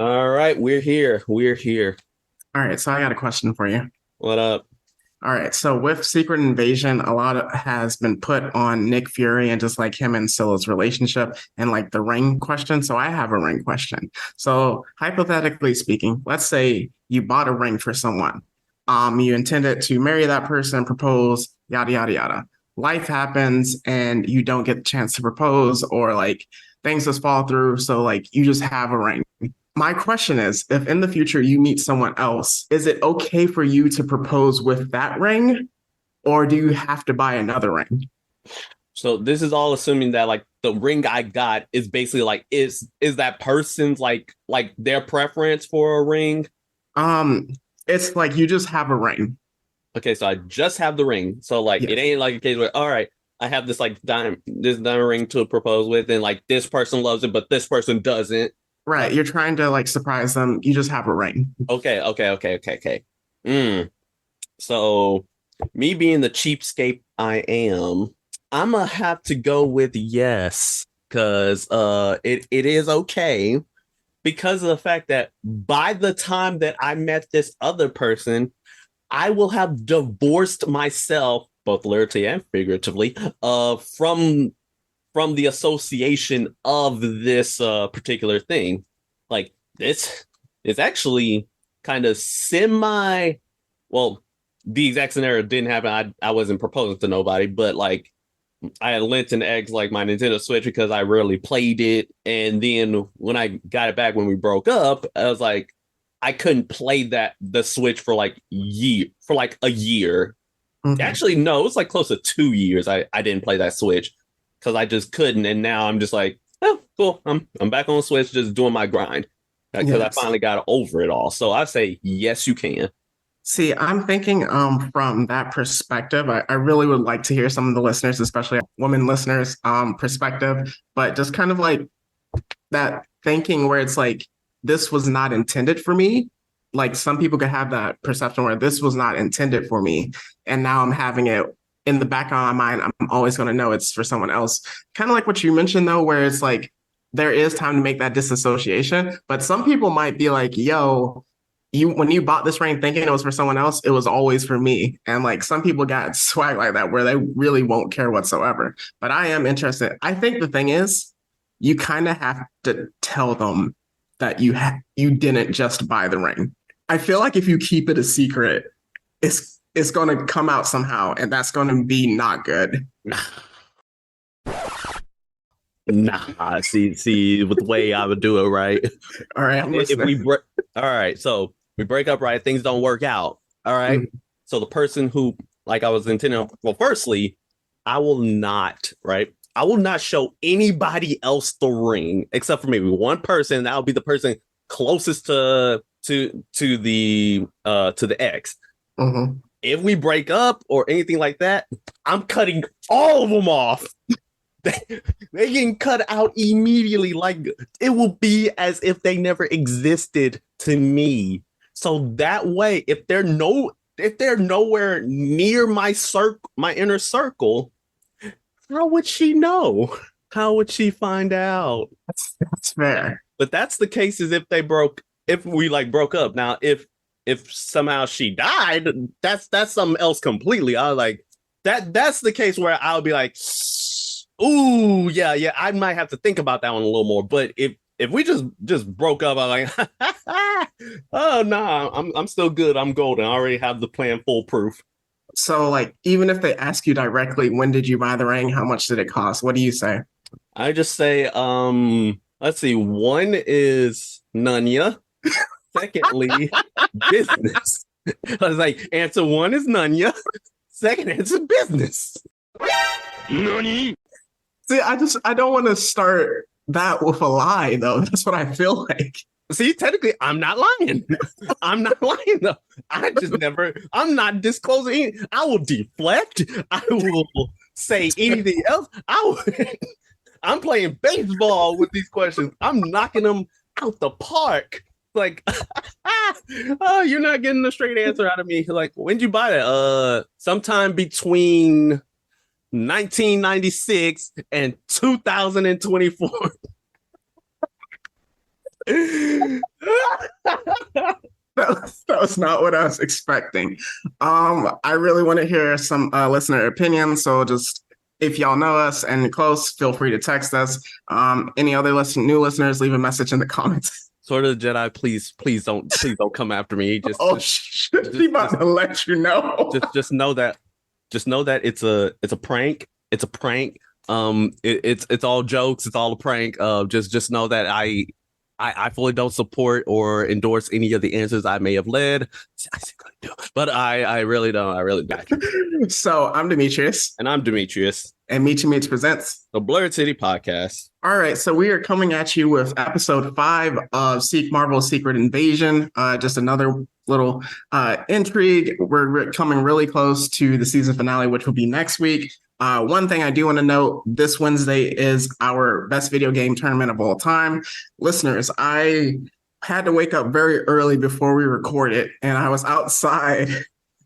All right, we're here. We're here. All right, so I got a question for you. What up? All right, so with Secret Invasion, has been put on Nick Fury and just like him and Scylla's relationship and like the ring question. So I have a ring question. So hypothetically speaking, let's say you bought a ring for someone. You intended to marry that person, propose, yada yada yada. Life happens and you don't get the chance to propose, or like things just fall through. So like you just have a ring. My question is, if in the future you meet someone else, is it okay for you to propose with that ring, or do you have to buy another ring? So this is all assuming that like the ring I got is basically like is that person's like their preference for a ring? Um, it's like you just have a ring. Okay, so I just have the ring. So like it Yes. ain't like a case where all right, I have this diamond ring to propose with, and like this person loves it, but this person doesn't. Right. Like You're trying to like surprise them. You just have a ring. okay. So me being the cheapskate I am, I'm gonna have to go with yes, because it is okay because of the fact that by the time that I met this other person, I will have divorced myself, both literally and figuratively, from the association of this particular thing. Like this is actually kind of semi well, the exact scenario didn't happen. I wasn't proposing to nobody, but like I had lent an ex like my Nintendo Switch because I rarely played it. And then when I got it back when we broke up, I was like, I couldn't play the Switch for like a year. Okay. Actually, no, it was like close to 2 years. I didn't play that Switch because I just couldn't. And now I'm just like, oh, cool. I'm back on the Switch, just doing my grind because I Yes. finally got over it all. So I say yes, you can. See, I'm thinking from that perspective, I really would like to hear some of the listeners, especially women listeners, perspective, but just kind of like that thinking where it's like this was not intended for me. Like some people could have that perception where this was not intended for me, and now I'm having it in the back of my mind. I'm always going to know it's for someone else. Kind of like what you mentioned though, where it's like there is time to make that disassociation, but some people might be like, "Yo, you when you bought this ring thinking it was for someone else, it was always for me." And like some people got swag like that where they really won't care whatsoever. But I am interested. I think the thing is, you kind of have to tell them that you didn't just buy the ring. I feel like if you keep it a secret, it's going to come out somehow, and that's going to be not good. Nah, see, with the way I would do it, right? All right, I'm If we listening. break, all right, so we break up, right? Things don't work out, all right. Mm, So the person who, like, I was intending, well, firstly, I will not, right? I will not show anybody else the ring except for maybe one person. That would be the person closest to the ex. mhm. If we break up or anything like that, I'm cutting all of them off. They getting cut out immediately. Like it will be as if they never existed to me. So that way, if they're nowhere near my inner circle, how would she know? How would she find out? That's fair. But that's the case as if we like broke up. Now, if somehow she died, that's something else completely. I was like that's the case where I'll be like, ooh, yeah, I might have to think about that one a little more. But if we just broke up, I'm like, oh no, nah, I'm still good. I'm golden. I already have the plan foolproof. So, like, even if they ask you directly, when did you buy the ring? How much did it cost? What do you say? I just say, let's see, one is Nunya. Secondly, business. I was like, answer one is Nunya. Second answer business. Nani? See, I don't want to start that with a lie though. That's what I feel like. See, technically, I'm not lying. I'm not lying though. I'm not disclosing. I will deflect. I will say anything else. I'm playing baseball with these questions. I'm knocking them out the park. Like, oh, you're not getting a straight answer out of me. Like, when'd you buy that? Sometime between 1996 and 2024. That was not what I was expecting. I really want to hear some listener opinions. So just if y'all know us and close, feel free to text us. Any other new listeners, leave a message in the comments. Sword of the Jedi, please don't come after me. She about to let you know. Just know that it's a prank. It's a prank. It's all jokes. It's all a prank. Just know that I fully don't support or endorse any of the answers I may have led. I secretly do, but I really don't. I really back you. So I'm Demetrius. And I'm Demetrius. And Meet You Meets presents the Blerd City Podcast. All right, so we are coming at you with episode 5 of Marvel's Secret Invasion. Just another little intrigue. We're coming really close to the season finale, which will be next week. One thing I do want to note, this Wednesday is our best video game tournament of all time. Listeners, I had to wake up very early before we recorded, and I was outside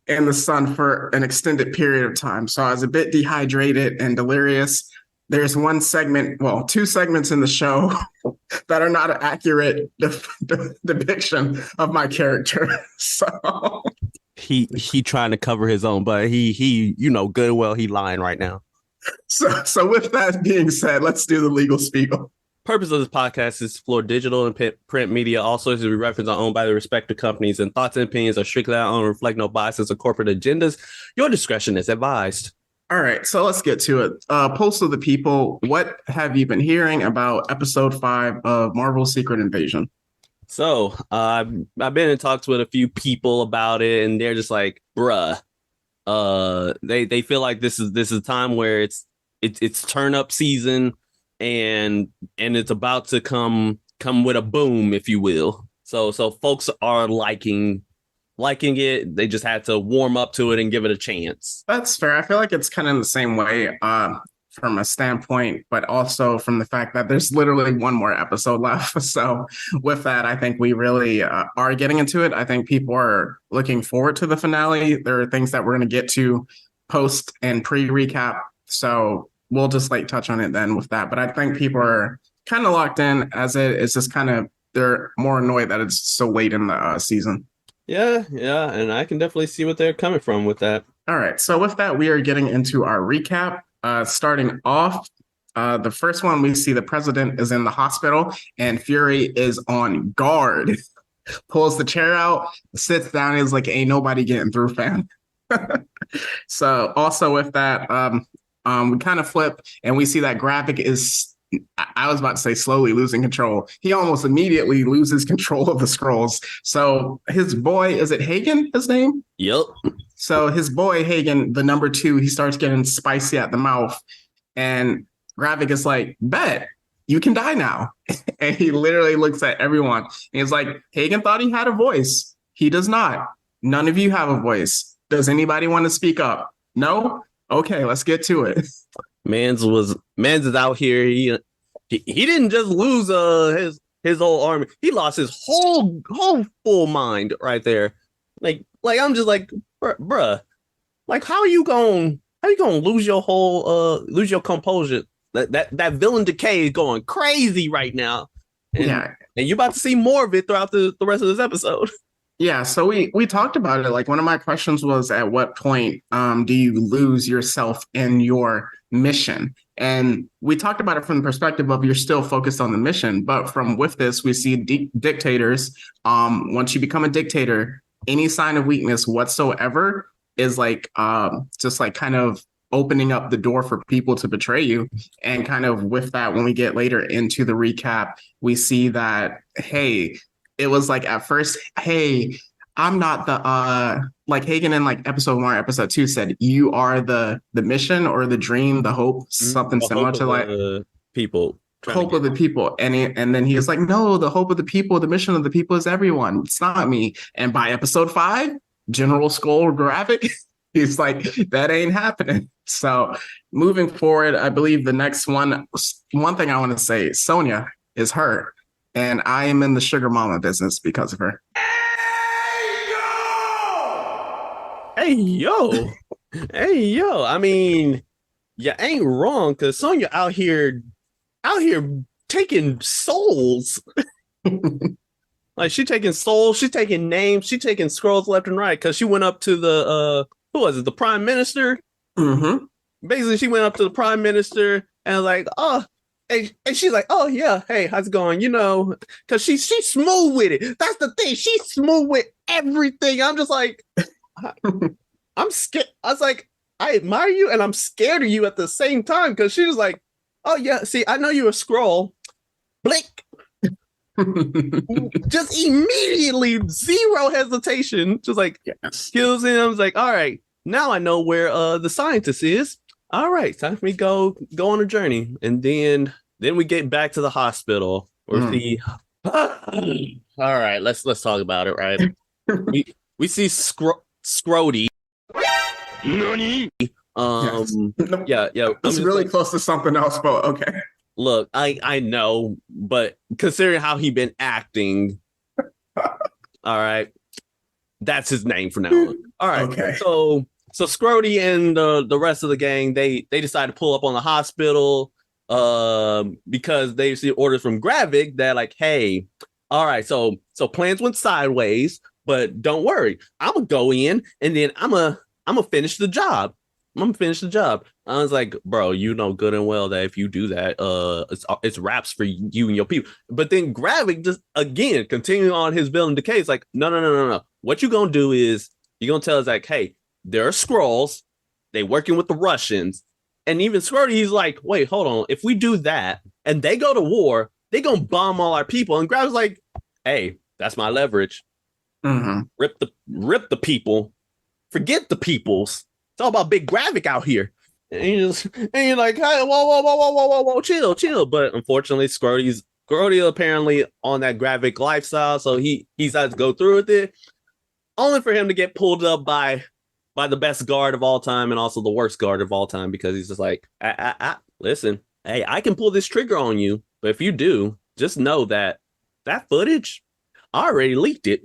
in the sun for an extended period of time. So I was a bit dehydrated and delirious. There's two segments in the show that are not an accurate depiction of my character. So he trying to cover his own, but he good well he lying right now. So with that being said, let's do the legal spiel. Purpose of this podcast is to explore digital and print media. All sources we reference are owned by the respective companies, and thoughts and opinions are strictly our own, reflect no biases or corporate agendas. Your discretion is advised. All right, so let's get to it. Pulse of the people, what have you been hearing about episode 5 of Marvel's Secret Invasion? So I've been in talks with a few people about it, and they're just like, bruh. They feel like this is a time where it's turn up season. And it's about to come with a boom, if you will. So folks are liking it. They just had to warm up to it and give it a chance. That's fair. I feel like it's kind of in the same way from a standpoint, but also from the fact that there's literally one more episode left. So with that, I think we really are getting into it. I think people are looking forward to the finale. There are things that we're going to get to post and pre-recap. So we'll just touch on it then with that. But I think people are kind of locked in as it's just kind of, they're more annoyed that it's so late in the season. Yeah. And I can definitely see what they're coming from with that. All right. So with that, we are getting into our recap. Starting off, the first one, we see the president is in the hospital and Fury is on guard. Pulls the chair out, sits down, and is like, ain't nobody getting through, fam. So also with that, we kind of flip and we see that Gravik is, I was about to say slowly losing control. He almost immediately loses control of the scrolls. So his boy, is it Hagen, his name? Yep. So his boy, Hagen, the number 2, he starts getting spicy at the mouth. And Gravik is like, bet, you can die now. And he literally looks at everyone. And he's like, Hagen thought he had a voice. He does not. None of you have a voice. Does anybody want to speak up? No? Okay, let's get to it. Mans is out here. He didn't just lose his whole army. He lost his whole full mind right there. Like I'm just like, bruh. Like how you gonna lose your whole lose your composure? That villain decay is going crazy right now. And you're about to see more of it throughout the rest of this episode. Yeah, so we talked about it. Like one of my questions was, at what point do you lose yourself in your mission? And we talked about it from the perspective of you're still focused on the mission. But with this, we see dictators. Once you become a dictator, any sign of weakness whatsoever is just kind of opening up the door for people to betray you. And kind of with that, when we get later into the recap, we see that, hey, it was like at first, hey, I'm not the Hagen in episode 1 or episode 2 said, you are the mission or the dream, the hope, something similar to the people. Hope of the people. And then he is like, no, the hope of the people, the mission of the people is everyone. It's not me. And by episode 5, General Skull Gravik, he's like, that ain't happening. So moving forward, I believe the next one thing I want to say, Sonya is her. And I am in the sugar mama business because of her. Hey, yo. Hey, yo. I mean, you ain't wrong, because Sonya out here taking souls. Like she taking souls, she taking names, she taking scrolls left and right because she went up to the who was it, the prime minister? Mm-hmm. Basically, she went up to the prime minister and was like, oh, and she's like, oh yeah, hey, how's it going? You know, because she's smooth with it. That's the thing. She's smooth with everything. I'm just like, I'm scared. I was like, I admire you and I'm scared of you at the same time because she was like, oh yeah, see, I know you're a scroll. Blink. Just immediately, zero hesitation. Just like Yes. kills him. I was like, all right, now I know where the scientist is. All right, time for me to go on a journey. And then we get back to the hospital where we all right, let's talk about it, right? We see Scrody. Nani? Yes. Yeah. It's really like, close to something else, but okay. Look, I know, but considering how he been acting, all right, that's his name for now on. All right, okay. So Scrody and the rest of the gang, they decide to pull up on the hospital because they received orders from Gravik that like, hey, all right, so plans went sideways, but don't worry, I'm gonna go in and then I'm gonna finish the job. I'm gonna finish the job. I was like, bro, you know good and well that if you do that, it's wraps for you and your people. But then Gravik just again continuing on his villain decay. It's like, no. What you gonna do is you're gonna tell us like, hey, there are scrolls, they working with the Russians, and even Scrody, he's like, wait, hold on. If we do that and they go to war, they gonna bomb all our people. And Gravik's like, hey, that's my leverage. Mm-hmm. Rip the people, forget the peoples. It's all about Big Gravik out here. And you're like, hey, whoa, chill. But unfortunately, Scrody apparently on that Gravik lifestyle, so he decides to go through with it, only for him to get pulled up by the best guard of all time and also the worst guard of all time because he's just like, listen, hey, I can pull this trigger on you, but if you do, just know that footage, I already leaked it.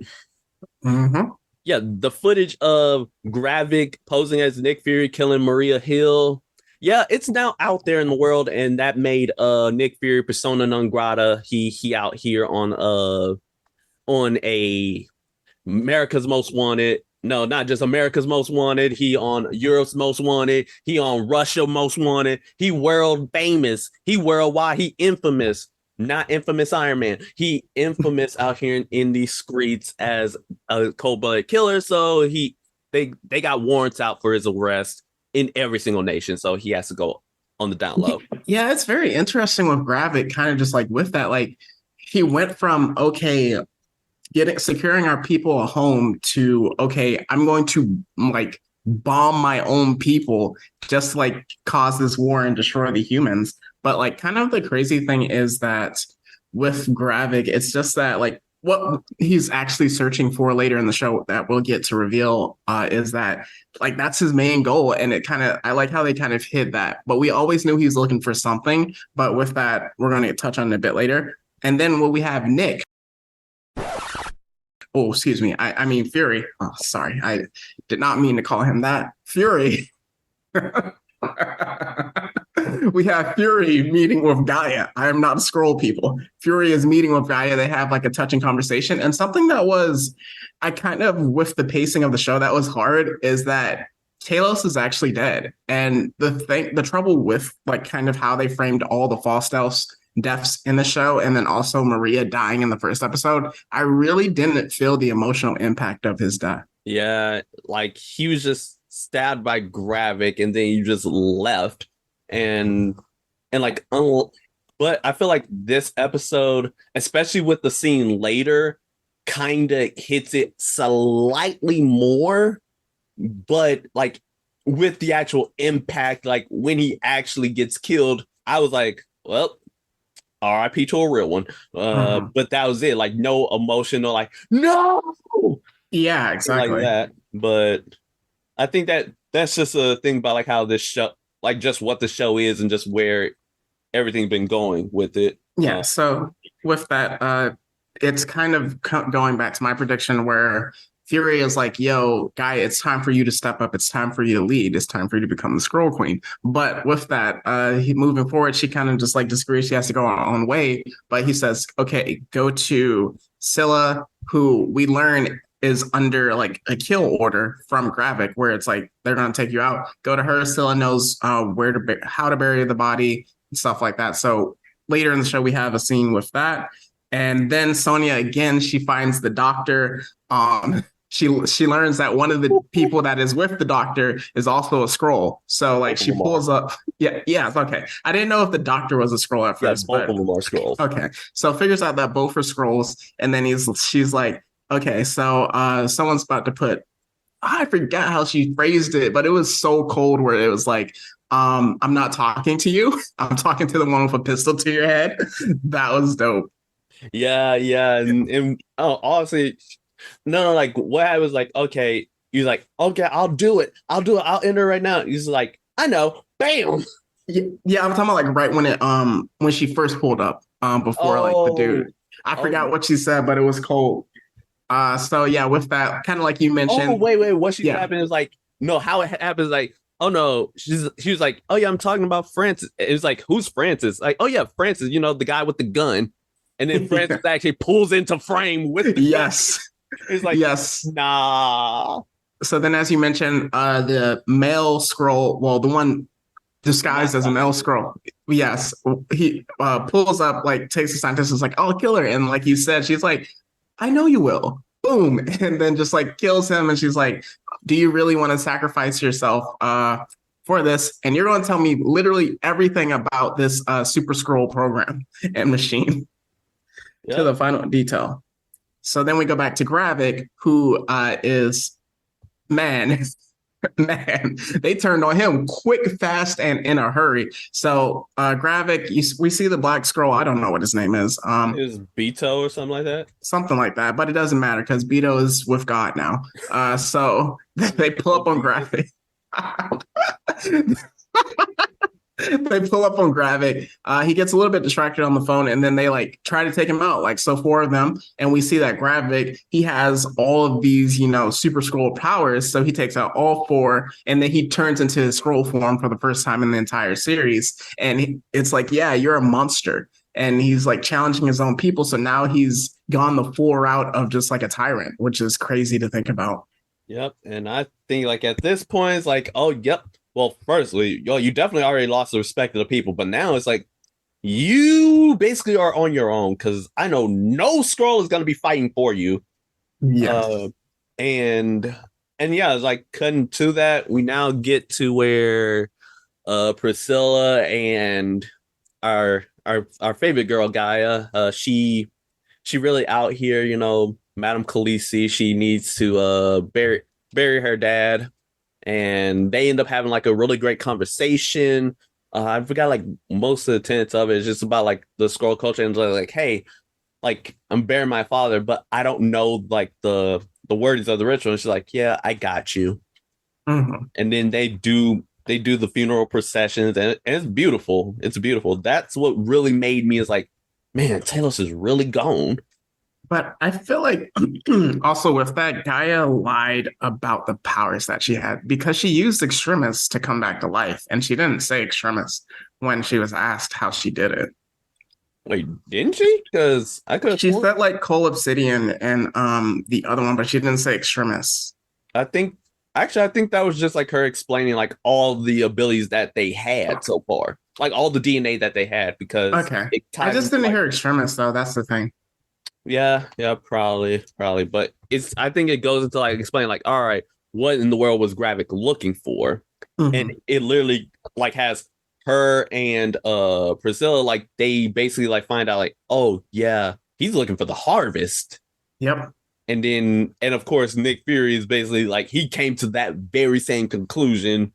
Mm-hmm. Yeah, the footage of Gravik posing as Nick Fury killing Maria Hill. Yeah, it's now out there in the world, and that made Nick Fury persona non grata. He out here on a America's Most Wanted. No, not just America's Most Wanted. He on Europe's Most Wanted. He on Russia Most Wanted. He world famous. He worldwide. He infamous. Not infamous Iron Man. He infamous out here in these streets as a cold-blooded killer. So they got warrants out for his arrest in every single nation. So he has to go on the down low. Yeah, it's very interesting with Gravik, kind of just like with that, like he went from securing our people a home to okay, I'm going to like bomb my own people, just like cause this war and destroy the humans. But like kind of the crazy thing is that with Gravik, it's just that like what he's actually searching for later in the show that we'll get to reveal is that like that's his main goal. And it kind of, I like how they kind of hid that, but we always knew he's looking for something. But with that, we're going to touch on it a bit later. And then when we have Nick, oh, excuse me. I mean, Fury. Oh, sorry. I did not mean to call him that. Fury. We have Fury meeting with Gaia. I am not a scroll, people. Fury is meeting with Gaia. They have like a touching conversation. And something that was, I kind of, with the pacing of the show that was hard is that Talos is actually dead. And the trouble with like kind of how they framed all the false deaths in the show, and then also Maria dying in the first episode, I really didn't feel the emotional impact of his death. Yeah, like he was just stabbed by Gravik and then you just left. And like, but I feel like this episode, especially with the scene later, kind of hits it slightly more, but like with the actual impact, like when he actually gets killed, I was like, well, RIP to a real one. But that was it. Like no emotional, like no. Yeah, exactly. Like that. But I think that's just a thing about like how this show, like just what the show is and just where everything's been going with it. Yeah. So with that, it's kind of going back to my prediction where Fury is like, yo, Guy, it's time for you to step up. It's time for you to lead. It's time for you to become the Scroll Queen. But with that, moving forward, she kind of just like disagrees. She has to go on her own way. But he says, okay, go to Scylla, who we learn is under like a kill order from Gravik, where it's like they're gonna take you out. Go to her. Scylla knows how to bury the body and stuff like that. So later in the show, we have a scene with that, and then Sonya again. She finds the doctor. She learns that one of the people that is with the doctor is also a scroll. So like she pulls up. Yeah, it's okay. I didn't know if the doctor was a scroll at Yeah, first, both but of them are scrolls. okay. So figures out that both are scrolls, and then she's like, okay, so someone's about to put. I forgot how she phrased it, but it was so cold where it was like, I'm not talking to you. I'm talking to the one with a pistol to your head. That was dope. Yeah, yeah, and oh, honestly, no, like what I was like, okay, he's like, okay, I'll do it, I'll enter right now. He's like, I know, bam. Yeah, I'm talking about like right when she first pulled up, before like the Oh, dude. I oh, forgot what she said, but it was cold. So yeah, with that, kind of like you oh, mentioned, wait, what she's yeah. happening is like, no, how it happens, like, oh no, she was like, oh yeah, I'm talking about Francis. It was like, who's Francis? Like, oh yeah, Francis, the guy with the gun. And then Francis actually pulls into frame with the gun. Yes. It's like, Yes. nah. So then, as you mentioned, the male scroll, well, the one disguised as a male scroll, yes, he pulls up, like, takes the scientist, and is like, I'll kill her. And like you said, she's like, I know you will. Boom. And then just like kills him. And she's like, do you really want to sacrifice yourself for this? And you're going to tell me literally everything about this super scroll program and machine to Yep. the final detail. So then we go back to Gravik, who is man, man, they turned on him quick, fast, and in a hurry. So Gravik, we see the black scroll. I don't know what his name is. It was Beto or something like that. Something like that, but it doesn't matter because Beto is with God now. So they pull up on Gravik. They pull up on Gravik. He gets a little bit distracted on the phone, and then they like try to take him out. Like, so four of them, and we see that Gravik, he has all of these, super scroll powers. So he takes out all four, and then he turns into his scroll form for the first time in the entire series. And it's like, yeah, you're a monster. And he's like challenging his own people. So now he's gone the full route of just like a tyrant, which is crazy to think about. Yep. And I think like at this point, it's like, oh, yep. Well, firstly, yo, you definitely already lost the respect of the people, but now it's like you basically are on your own because I know no scroll is going to be fighting for you. Yes. Uh, and yeah, it's like cutting to that. We now get to where Priscilla and our favorite girl Gaia, she really out here, Madame Khaleesi. She needs to bury her dad, and they end up having like a really great conversation. I forgot like most of the tenets of it is just about like the scroll culture and like, hey, like I'm burying my father, but I don't know like the words of the ritual. And she's like, yeah, I got you. Mm-hmm. And then they do the funeral processions, and it's beautiful. It's beautiful. That's what really made me is like, man, Talos is really gone. But I feel like also with that, Gaia lied about the powers that she had because she used extremis to come back to life. And she didn't say extremis when she was asked how she did it. Wait, didn't she? Because I could have She sworn. said like coal obsidian and the other one, but she didn't say extremis. I think actually I think that was just like her explaining like all the abilities that they had so far, like all the DNA that they had, because Okay. it I ties just into didn't like hear extremis though. That's the thing. yeah, probably, but it's I think it goes into like explaining like all right, what in the world was Gravik looking for, and Mm-hmm. it literally like has her and Priscilla like they basically like find out like oh yeah he's looking for the harvest. Yep. And of course, Nick Fury is basically like he came to that very same conclusion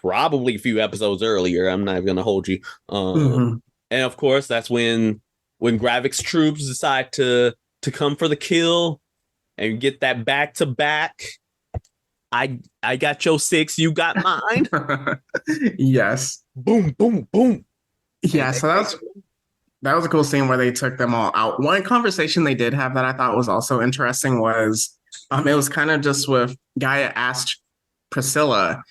probably a few episodes earlier. I'm not going to hold you. Mm-hmm. And of course, that's when Gravik's troops decide to come for the kill and get that back to back. I got your six, you got mine. Yes. Boom, boom, boom. And Yeah. So that was a cool scene where they took them all out. One conversation they did have that I thought was also interesting was it was kind of just with Gaia asked Priscilla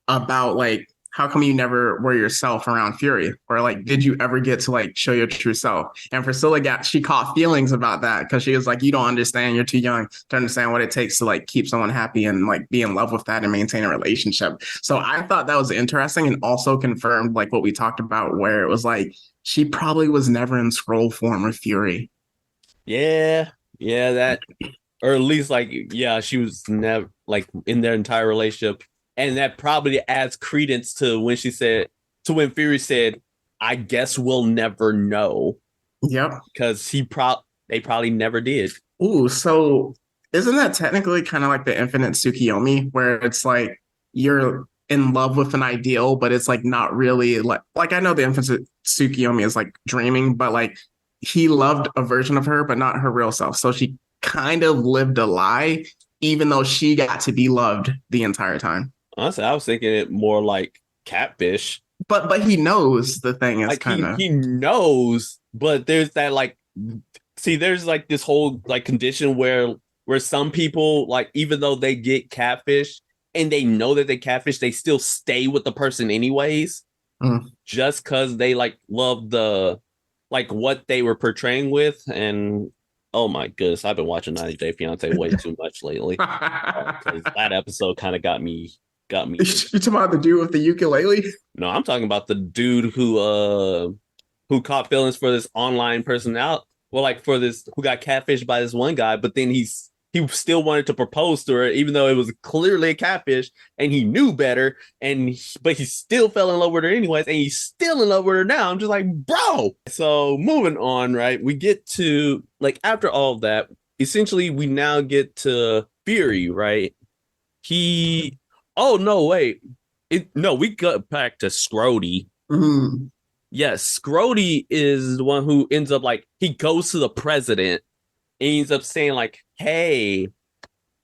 about like how come you never were yourself around Fury? Or like, did you ever get to like show your true self? And Priscilla she caught feelings about that because she was like, you don't understand, you're too young to understand what it takes to like keep someone happy and like be in love with that and maintain a relationship. So I thought that was interesting and also confirmed like what we talked about, where it was like she probably was never in scroll form with Fury. Yeah, yeah, that, or at least like, yeah, she was never like in their entire relationship, and that probably adds credence to when she said, to when Fury said, "I guess we'll never know," Yep. because they probably never did. Ooh, so isn't that technically kind of like the infinite Tsukiyomi, where it's like you're in love with an ideal, but it's like not really like I know the infinite Tsukiyomi is like dreaming, but like he loved a version of her, but not her real self. So she kind of lived a lie, even though she got to be loved the entire time. Honestly, I was thinking it more like catfish. But he knows the thing is Like kind of he knows, but there's that like, see, there's like this whole like condition where some people, like, even though they get catfish and they know that they catfish, they still stay with the person anyways, mm. just because they like love the, like, what they were portraying with. And oh my goodness, I've been watching 90 Day Fiance way too much lately, because that episode kind of got me. You talking about the dude with the ukulele? No, I'm talking about the dude who caught feelings for this online person out. Well, like, for this, who got catfished by this one guy, but then he still wanted to propose to her, even though it was clearly a catfish, and he knew better. But he still fell in love with her anyways, and he's still in love with her now. I'm just like, bro. So moving on, right? We get to, like, after all of that, essentially we now get to Fury, right? He, oh no, wait, no, we got back to Scrody. Mm. Yes, Scrody is the one who ends up, like, he goes to the president and he ends up saying, like, hey,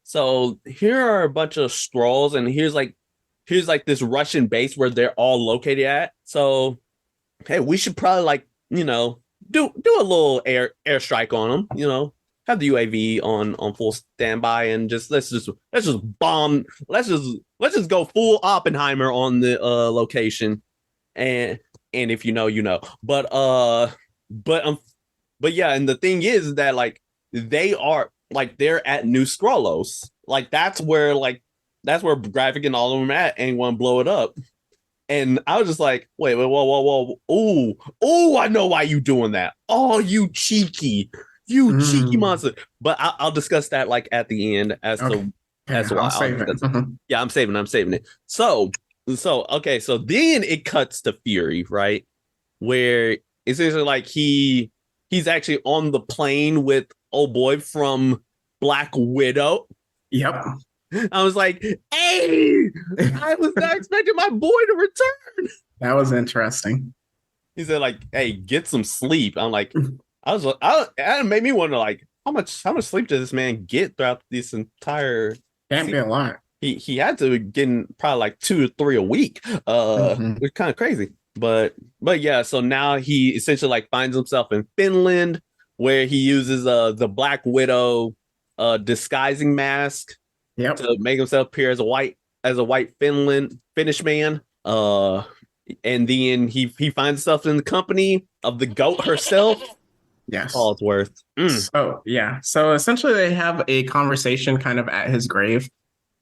so here are a bunch of scrolls, and here's like this Russian base where they're all located at. So hey, we should probably, like, do a little airstrike on them, have the UAV on full standby, and let's just bomb, let's just go full Oppenheimer on the location. And if you know, you know. But yeah, and the thing is that, like, they're at New Scrollos. Like, that's where Gravik and all of them at, and want to blow it up. And I was just like, wait, whoa. Ooh, I know why you doing that. Oh, you cheeky monster. But I'll discuss that, like, at the end as Okay. to as I'll why. save it. Yeah, I'm saving it. So okay, so then it cuts to Fury, right? Where it's essentially like he's actually on the plane with old boy from Black Widow. Yep. I was like, hey, I was not expecting my boy to return. That was interesting. He said, like, hey, get some sleep. I'm like, that made me wonder, like, how much sleep does this man get throughout this entire Can't be a lot. He had to get in probably like 2 or 3 a week. It's kind of crazy. But yeah, so now he essentially, like, finds himself in Finland, where he uses the Black Widow disguising mask. Yep. To make himself appear as a white Finnish man. And then he finds himself in the company of the goat herself. Yes. Allsworth. So yeah. So essentially they have a conversation kind of at his grave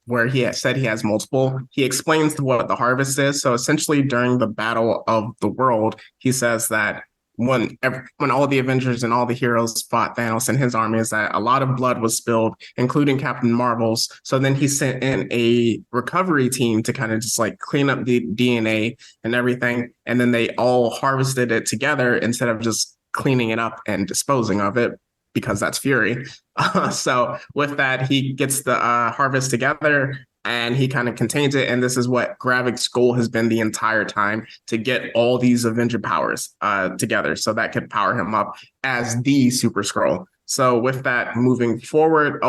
where he has said he has multiple. He explains what the harvest is. So essentially during the battle of the world, he says that when all the Avengers and all the heroes fought Thanos and his army, is that a lot of blood was spilled, including Captain Marvel's. So then he sent in a recovery team to kind of just like clean up the DNA and everything. And then they all harvested it together instead of just cleaning it up and disposing of it, because that's Fury. So with that, he gets the harvest together and he kind of contains it. And this is what Gravik's goal has been the entire time, to get all these Avenger powers together so that could power him up as the Super Skrull. So with that, moving forward,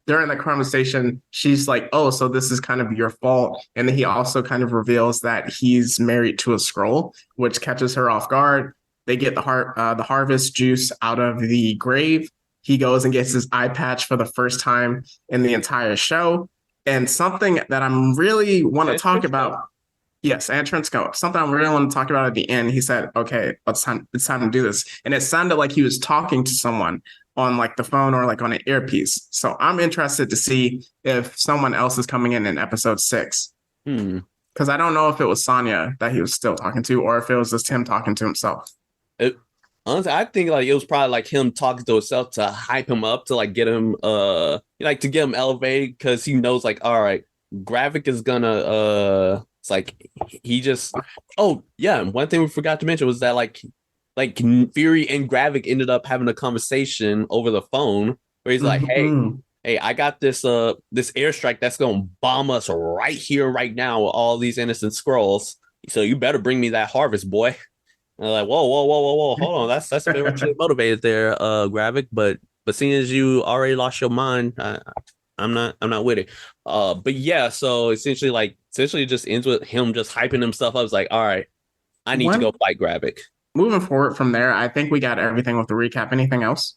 during the conversation, she's like, oh, so this is kind of your fault. And then he also kind of reveals that he's married to a Skrull, which catches her off guard. They get the harvest juice out of the grave. He goes and gets his eye patch for the first time in the entire show. And something that I'm really want to talk about. Yes, entrance go. Something I really want to talk about at the end. He said, "Okay, it's time to do this," and it sounded like he was talking to someone on like the phone or like on an earpiece. So I'm interested to see if someone else is coming in episode 6 Hmm. because I don't know if it was Sonya that he was still talking to or if it was just him talking to himself. It, honestly, I think like it was probably like him talking to himself to hype him up to like get him like to get him elevated because he knows like all right, Gravik is gonna it's like he just oh yeah, one thing we forgot to mention was that like Fury and Gravik ended up having a conversation over the phone where he's like, Mm-hmm. hey, I got this airstrike that's gonna bomb us right here, right now with all these innocent scrolls. So you better bring me that harvest, boy. And they're like, whoa, whoa, whoa, whoa, whoa, hold on, that's a bit racially motivated there, Gravik. But seeing as you already lost your mind, I'm not with it. But yeah, so essentially it just ends with him just hyping himself up. I was like, all right, I need to go One fight Gravik. moving forward from there, I think we got everything with the recap. Anything else?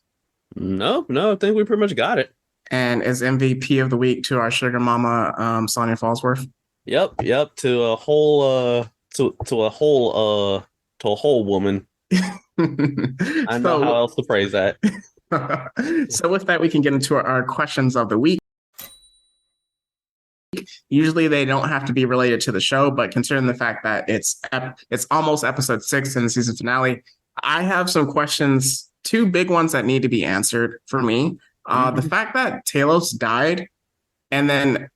No, no, I think we pretty much got it. And is MVP of the week to our sugar mama, Sonya Fallsworth. Yep, yep. To a whole to a whole woman. I know how So, else to phrase that. so with that, we can get into our questions of the week. Usually, they don't have to be related to the show, but considering the fact that it's almost episode 6 in the season finale, I have some questions. Two big ones that need to be answered for me. The Mhm. fact that Talos died, and then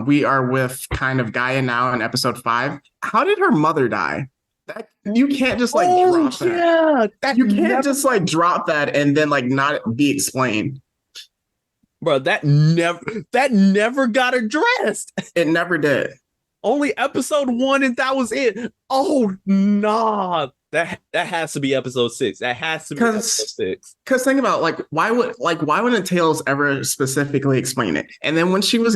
we are with kind of Gaia now in episode 5. How did her mother die? That you can't just like Oh drop that. yeah, that You can't never, just like drop that and then like not be explained. bro. That never got addressed. It never did. Only episode 1, and that was it. Oh nah, that has to be episode 6. That has to be episode Because 6. think about why wouldn't Tails ever specifically explain it? And then when she was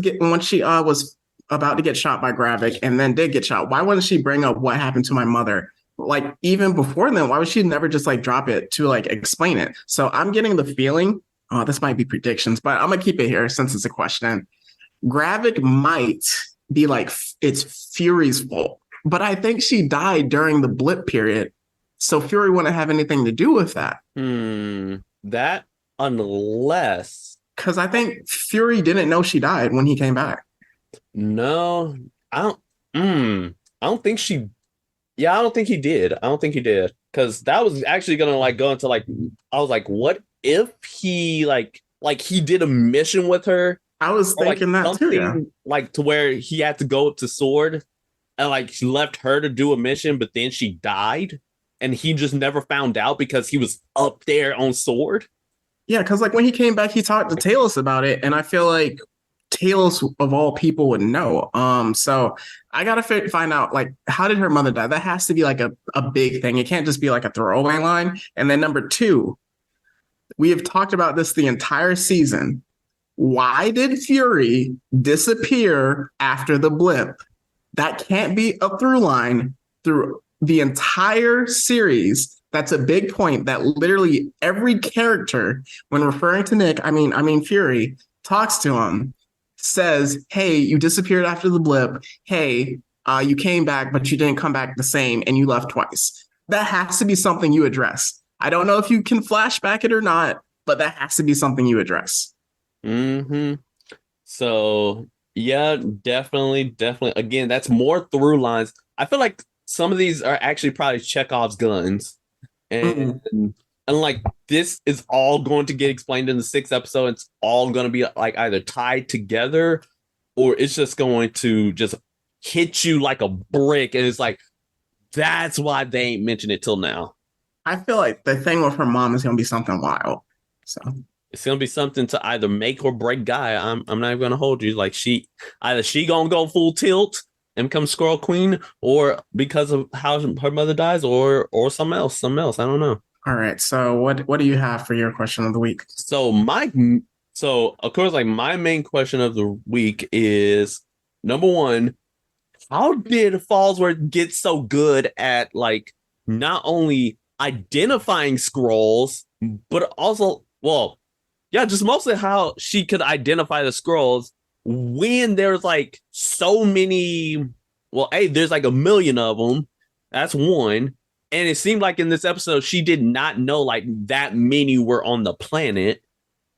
about to get shot by Gravik and then did get shot, why wouldn't she bring up what happened to my mother? Like even before then, why would she never just like drop it to like explain it? So I'm getting the feeling, oh, this might be predictions, but I'm gonna keep it here since it's a question. Gravik might be like it's Fury's fault, but I think she died during the blip period, so Fury wouldn't have anything to do with that. That unless Because I think Fury didn't know she died when he came back. no, I don't. I don't think she. Yeah, I don't think he did. I don't think he did because that was actually gonna like go into like. I was like, what if he like he did a mission with her I was or like thinking that too, yeah. something like to where he had to go up to Sword and like she left her to do a mission, but then she died and he just never found out because he was up there on Sword. Yeah, because like when he came back, he talked to Talos about it, and I feel like Talos of all people would know. So I gotta find out like how did her mother die? That has to be like a big thing. It can't just be like a throwaway line. And then number two, we have talked about this the entire season. Why did Fury disappear after the blip? That can't be a through line through the entire series. That's a big point that literally every character, when referring to Nick, I mean Fury, talks to him, says, "Hey, you disappeared after the blip. Hey, you came back, but you didn't come back the same, and you left twice." That has to be something you address. I don't know if you can flashback it or not, but that has to be something you address. Hmm. So yeah, definitely. Again, that's more through lines. I feel like some of these are actually probably Chekhov's guns, and Mm-mm. and like this is all going to get explained in the 6th episode. It's all going to be like either tied together, or it's just going to just hit you like a brick, and it's like that's why they ain't mentioned it till now. I feel like the thing with her mom is going to be something wild. So It's gonna be something to either make or break Guy. I'm not even gonna hold you. Like she gonna go full tilt and become Squirrel Queen, or because of how her mother dies, or something else. I don't know. all right. So what do you have for your question of the week? So of course, like my main question of the week is number one, how did Fallsworth get so good at like not only identifying scrolls, but also well, yeah, just mostly how she could identify the scrolls when there's like so many. well, hey, there's like a million of them. That's one. And it seemed like in this episode, she did not know like that many were on the planet.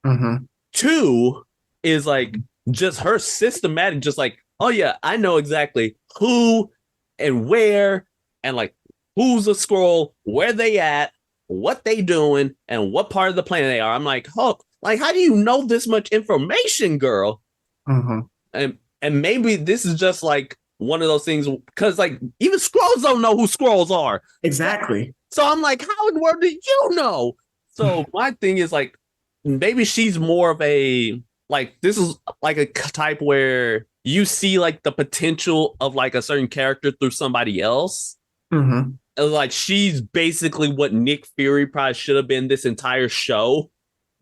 Mm-hmm. Two is like just her systematic, just like, oh yeah, I know exactly who and where and like who's a scroll, where they at, what they doing, and what part of the planet they are. I'm like, oh, like how do you know this much information, girl? Mm-hmm. And maybe this is just like one of those things because like even scrolls don't know who scrolls are. Exactly. So I'm like, how in the world do you know? So my thing is like maybe she's more of a like this is like a type where you see like the potential of like a certain character through somebody else. Mm-hmm. Like she's basically what Nick Fury probably should have been this entire show,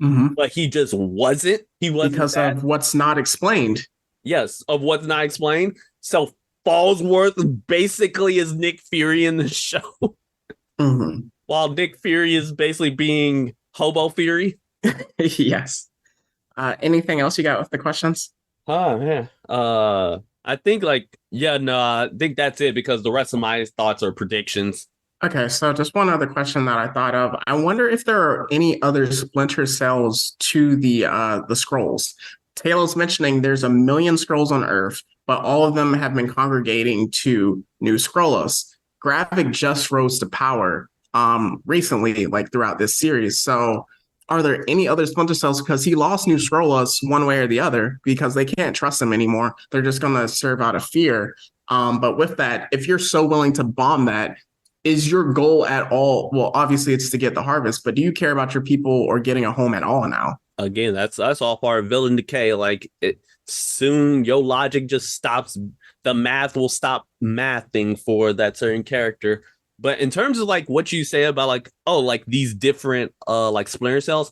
Mm-hmm. but he just wasn't. He wasn't Because that. of what's not explained. Yes, of what's not explained. So Fallsworth basically is Nick Fury in the show, Mm-hmm. while Nick Fury is basically being Hobo Fury. Yes. Anything else you got with the questions? Oh man. I think like yeah, no, I think that's it because the rest of my thoughts are predictions. Okay, so just one other question that I thought of. I wonder if there are any other splinter cells to the scrolls. Taylor's mentioning there's a million scrolls on Earth, but all of them have been congregating to New Scrollos. Gravik just rose to power recently, like throughout this series. So are there any other splinter cells? Because he lost New Scrollos one way or the other because they can't trust him anymore. They're just gonna serve out of fear. But with that, if you're so willing to bomb that, is your goal at all? Well, obviously it's to get the harvest, but do you care about your people or getting a home at all now? Again, that's all part of villain decay. Like it soon your logic just stops. The math will stop mathing for that certain character. But in terms of like what you say about like, oh, like these different like splinter cells,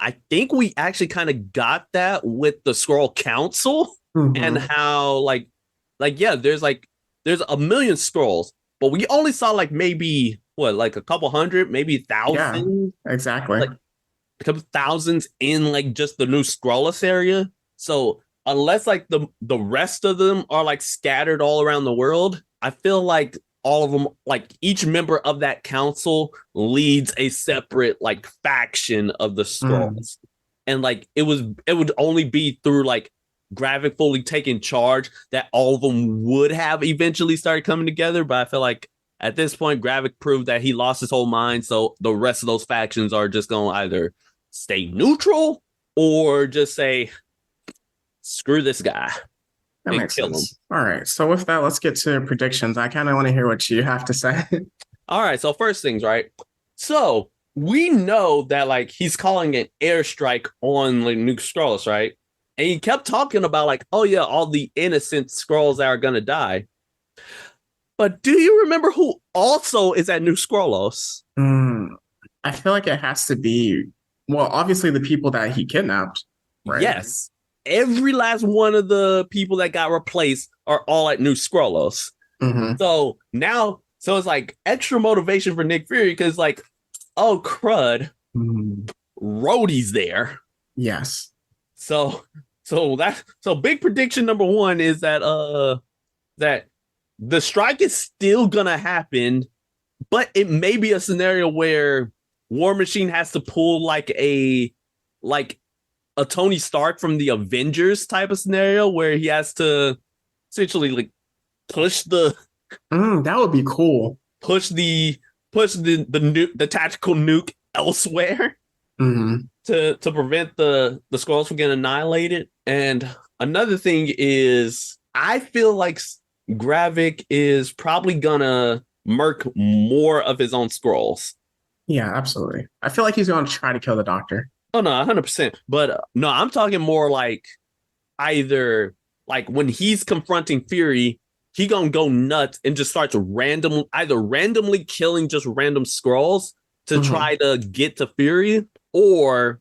I think we actually kind of got that with the Scroll Council and Mm-hmm. how like yeah, there's a million scrolls, but we only saw like maybe what, like a couple hundred, maybe Yeah, thousand, exactly. like a couple thousands in like just the new Scrollus area. So unless like the rest of them are like scattered all around the world, I feel like all of them, like each member of that council leads a separate like faction of the Mm. scrolls. And like it would only be through like Gravik fully taking charge that all of them would have eventually started coming together. But I feel like at this point, Gravik proved that he lost his whole mind. So the rest of those factions are just going to either stay neutral or just say, screw this guy That and makes kill him. sense. All right. So with that, let's get to predictions. I kind of want to hear what you have to say. All right. So, first things, right? So, we know that like he's calling an airstrike on like Nuke Scrolls, right? And he kept talking about like, oh yeah, all the innocent scrolls that are gonna die. But do you remember who also is at New Scrollos? Mm, I feel like it has to be, well, obviously the people that he kidnapped, right? Yes. Every last one of the people that got replaced are all at New Scrollos. Mm-hmm. So now, so it's like extra motivation for Nick Fury because, like, oh crud, Mm. Rhodey's there. Yes. So, so big prediction number one is that the strike is still gonna happen, but it may be a scenario where War Machine has to pull like a Tony Stark from the Avengers type of scenario where he has to essentially like push the That would be cool. push the the tactical nuke elsewhere Hmm. to prevent the scrolls from getting annihilated. And another thing is I feel like Gravik is probably gonna murk more of his own scrolls. Yeah, absolutely. I feel like he's going to try to kill the doctor. Oh no, 100%. But no, I'm talking more like either like when he's confronting Fury, he gonna go nuts and just starts randomly killing just random scrolls to Hmm. try to get to Fury, or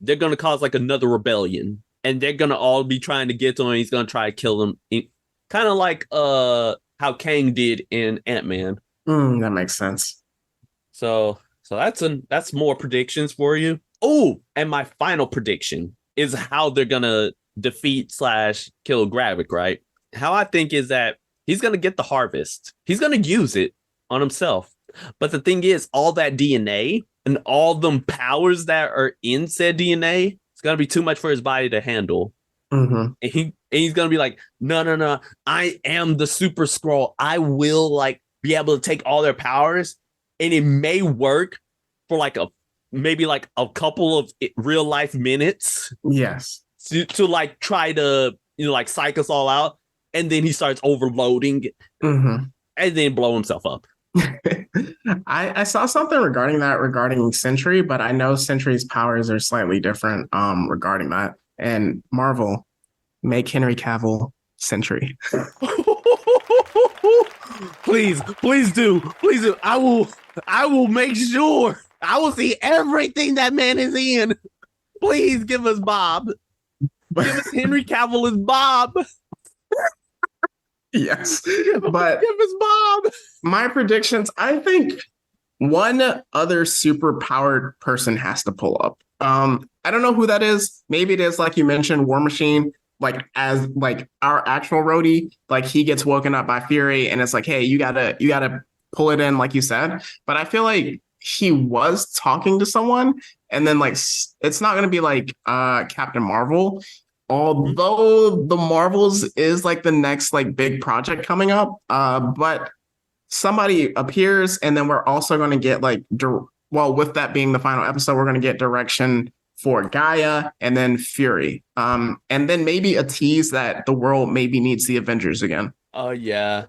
they're gonna cause like another rebellion and they're gonna all be trying to get to him. And he's gonna try to kill them, kind of like how Kang did in Ant-Man. That makes sense. So that's more predictions for you. Oh, and my final prediction is how they're gonna defeat slash kill Gravik, right? How I think is that he's gonna get the harvest. He's gonna use it on himself. But the thing is, all that DNA and all them powers that are in said DNA, it's gonna be too much for his body to handle. Mm-hmm. And he's gonna be like, no, no, no, I am the super scroll. I will like be able to take all their powers, and it may work for like a maybe like a couple of real life minutes Yes. to like try to like psych us all out, and then he starts overloading Mm-hmm. and then blow himself up. I saw something regarding that regarding Sentry, but I know Sentry's powers are slightly different regarding that. And Marvel, make Henry Cavill Sentry. Please do. I will make sure. I will see everything that man is in. Please give us Bob. Give us Henry Cavill as Bob. Yes. But give us Bob. my predictions, I think one other super powered person has to pull up. I don't know who that is. Maybe it is like you mentioned, War Machine, like as like our actual roadie, like he gets woken up by Fury and it's like, hey, you gotta pull it in, like you said. But I feel like he was talking to someone, and then like it's not gonna be like Captain Marvel. Although the Marvels is like the next like big project coming up, but somebody appears, and then we're also going to get like, well, with that being the final episode, we're going to get direction for Gaia and then Fury, and then maybe a tease that the world maybe needs the Avengers again. Oh yeah,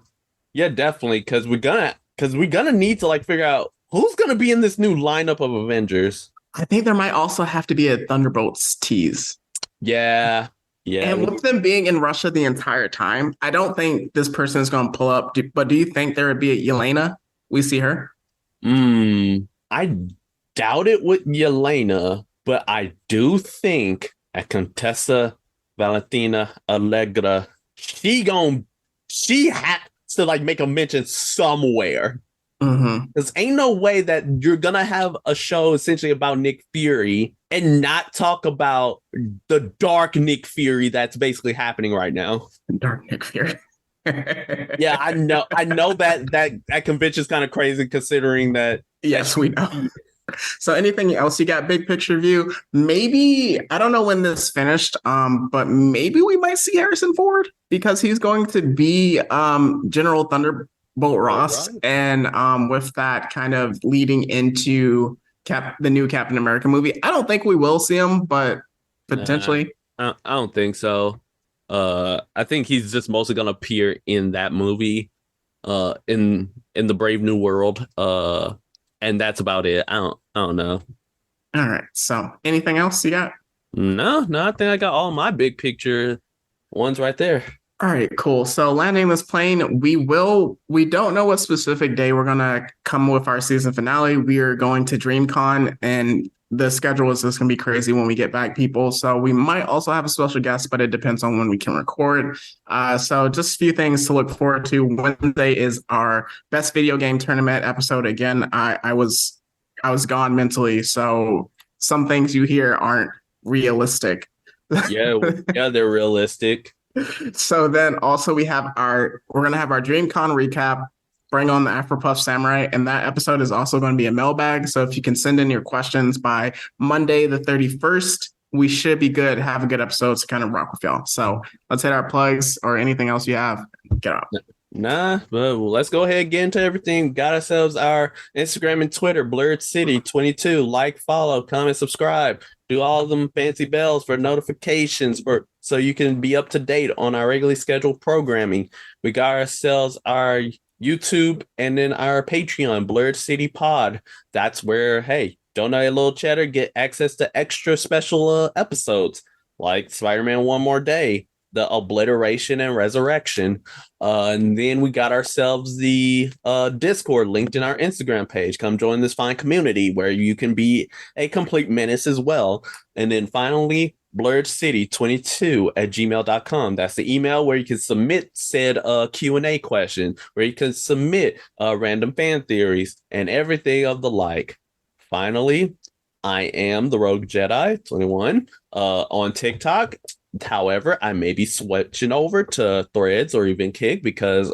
definitely. Because we're gonna need to like figure out who's gonna be in this new lineup of Avengers. I think there might also have to be a Thunderbolts tease. Yeah, yeah. And with them being in Russia the entire time, I don't think this person is going to pull up. But do you think there would be a Yelena? We see her. I doubt it with Yelena, but I do think a Contessa Valentina Allegra, she had to like make a mention somewhere. Mm-hmm. Because ain't no way that you're gonna have a show essentially about Nick Fury and not talk about the dark Nick Fury that's basically happening right now. Dark Nick Fury. Yeah, I know. I know that convention is kind of crazy considering that. Yes, we know. So anything else you got big picture view? Maybe I don't know when this finished, but maybe we might see Harrison Ford because he's going to be General Thunderbolt Ross, Right. and with that kind of leading into the new Captain America movie. I don't think we will see him, but potentially. I don't think so. I think he's just mostly gonna appear in that movie, in the Brave New World. And that's about it. I don't know. All right. So anything else you got? No, I think I got all my big picture ones right there. All right, cool. So landing this plane, we don't know what specific day we're gonna come with our season finale. We are going to DreamCon, and the schedule is just gonna be crazy when we get back, people. So we might also have a special guest, but it depends on when we can record. So just a few things to look forward to. Wednesday is our best video game tournament episode. Again, I was gone mentally, so some things you hear aren't realistic. Yeah, they're realistic. So then also we're gonna have our DreamCon recap, bring on the Afropuff Samurai, and that episode is also going to be a mailbag. So if you can send in your questions by Monday the 31st, we should be good. Have a good episode to kind of rock with y'all. So let's hit our plugs or anything else you have. Get out. Nah, but let's go ahead and get into everything. Got ourselves our Instagram and Twitter, Blerd City 22. Like, follow, comment, subscribe. Do all of them fancy bells for notifications so you can be up to date on our regularly scheduled programming. We got ourselves our YouTube and then our Patreon, Blerd City Pod. That's where, hey, donate a little cheddar, get access to extra special episodes like Spider-Man One More Day, the Obliteration and Resurrection. And then we got ourselves the Discord linked in our Instagram page. Come join this fine community where you can be a complete menace as well. And then finally, blerdcity22@gmail.com. That's the email where you can submit said Q&A question, where you can submit random fan theories and everything of the like. Finally, I am the Rogue Jedi 21 on TikTok. However, I may be switching over to Threads or even Kick because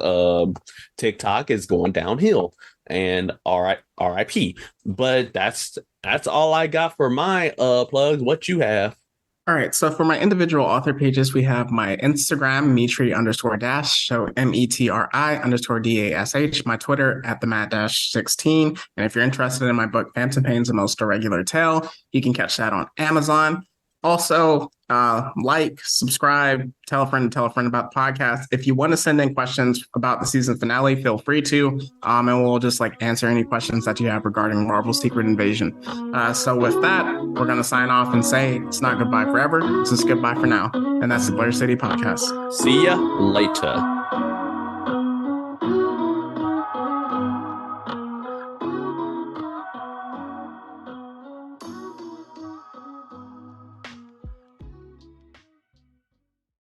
TikTok is going downhill. And RIP. But that's all I got for my plugs. What you have? All right, so for my individual author pages, we have my Instagram, Metri_dash, so METRI_DASH, my Twitter at the Matt-16. And if you're interested in my book, Phantom Pain's The Most Irregular Tale, you can catch that on Amazon. Also, like, subscribe, tell a friend about the podcast. If you want to send in questions about the season finale, feel free to, and we'll just like answer any questions that you have regarding Marvel's Secret Invasion. So with that, we're going to sign off and say it's not goodbye forever. It's just goodbye for now. And that's the Blerd City Podcast. See ya later.